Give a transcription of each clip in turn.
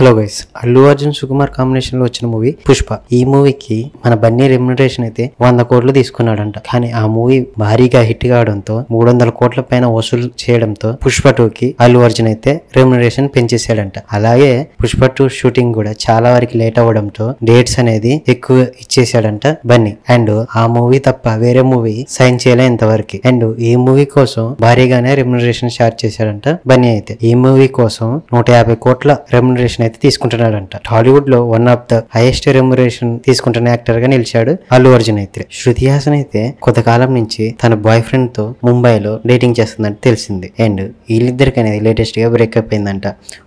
Hello guys, Allu Arjun Sukumar combination లో వచ్చిన movie Pushpa. ఈ మూవీకి మన బన్నీ రెమ్యునరేషన్ అయితే 100 కోట్లు తీసుకున్నాడంట. కానీ ఆ మూవీ భారీగా హిట్ కావడంతో 300 కోట్ల పైన వసూలు చేయడంతో పుష్ప 2కి అల్లు అర్జున్ అయితే రెమ్యునరేషన్ పెంచేసాడంట. అలాగే పుష్ప 2 షూటింగ్ కూడా చాలా వరకు లేట్ అవ్వడంతో డేట్స్ అనేది ఎక్కువ ఇచ్చేసాడంట బన్నీ. అండ్ ఆ మూవీ తప్ప వేరే మూవీ సైన్ చేయలే ఇంతవరకు. అండ్ ఈ మూవీ కోసం భారీగానే రెమ్యునరేషన్ స్టార్ట్ చేశాడంట బన్నీ. అయితే ఈ మూవీ కోసం 150 కోట్ల రెమ్యునరేషన్ అయితే తీసుకుంటున్నాడంట. టాలీవుడ్ లో one of the highest remuneration తీసుకుంటున్న యాక్టర్ గా నిలిచాడు అల్లు అర్జున్. అయితే శృతి హాసన్ అయితే కొంతకాలం నుంచి తన బాయ్ ఫ్రెండ్ తో ముంబైలో డేటింగ్ చేస్తుందంటే తెలిసింది. అండ్ వీళ్ళిద్దరికి అనేది లేటెస్ట్ గా బ్రేకప్ అయిందంట.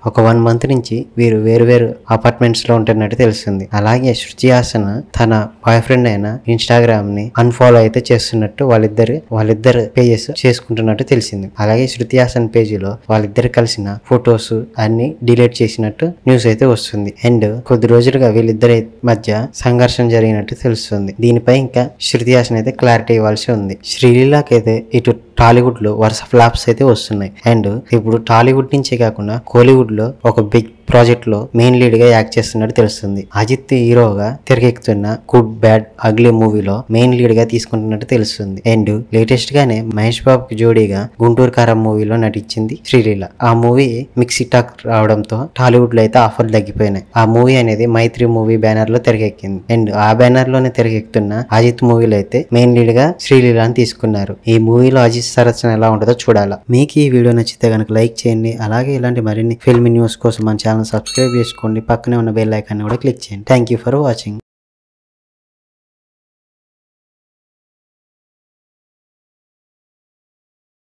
ఒక 1 మంత్ నుంచి వీరు వేరు అపార్ట్మెంట్స్ లో ఉంటున్నట్టు తెలిసింది. అలాగే శృతి హాసన్ తన బాయ్ ఫ్రెండ్ అయిన ఇన్స్టాగ్రామ్ ని అన్ఫాలో అయితే చేస్తున్నట్టు వాళ్ళిద్దరు పేజెస్ చేసుకుంటున్నట్టు తెలిసింది. అలాగే శృతి హాసన్ పేజీలో వాళ్ళిద్దరు కలిసిన ఫొటోస్ అన్ని డిలీట్ చేసినట్టు న్యూస్ అయితే వస్తుంది. అండ్ కొద్ది రోజులుగా వీళ్ళిద్దరి మధ్య సంఘర్షణ జరిగినట్టు తెలుస్తుంది. దీనిపై ఇంకా శృతి హాసన్ అయితే క్లారిటీ ఇవ్వాల్సి ఉంది. శ్రీలీలాకి అయితే ఇటు టాలీవుడ్ లో వరుస ఫ్లాప్స్ అయితే వస్తున్నాయి. అండ్ ఇప్పుడు టాలీవుడ్ నుంచే కాకుండా కోలీవుడ్ లో ఒక బిగ్ ప్రాజెక్ట్ లో మెయిన్ లీడ్ గా యాక్ట్ చేస్తున్నట్టు తెలుస్తుంది. అజిత్ హీరోగా తెరకెక్కుతున్న గుడ్ బ్యాడ్ అగ్లీ మూవీలో మెయిన్ లీడ్ గా తీసుకుంటున్నట్టు తెలుస్తుంది. అండ్ లేటెస్ట్ గానే మహేష్ బాబుకి జోడీగా గుంటూరు కారం మూవీలో నటించింది శ్రీలీల. ఆ మూవీ మిక్సీ టాక్ రావడంతో టాలీవుడ్ లో అయితే ఆఫర్లు తగ్గిపోయినాయి. ఆ మూవీ అనేది మైత్రి మూవీ బ్యానర్ లో తెరకెక్కింది. అండ్ ఆ బ్యానర్ లోనే తెరకెక్కుతున్న అజిత్ మూవీలో అయితే మెయిన్ లీడ్ గా శ్రీలీలని తీసుకున్నారు. ఈ మూవీలో అజిత్ సరచన ఎలా ఉంటుందో చూడాలా. మీకు ఈ వీడియో నచ్చితే కనుక లైక్ చేయండి. అలాగే ఇలాంటి మరిన్ని ఫిల్మ్ న్యూస్ కోసం మన ఛానల్ సబ్స్క్రైబ్ చేసుకోండి. పక్కనే ఉన్న బెల్ ఐకాన్ కూడా క్లిక్ చేయండి. Thank you for watching.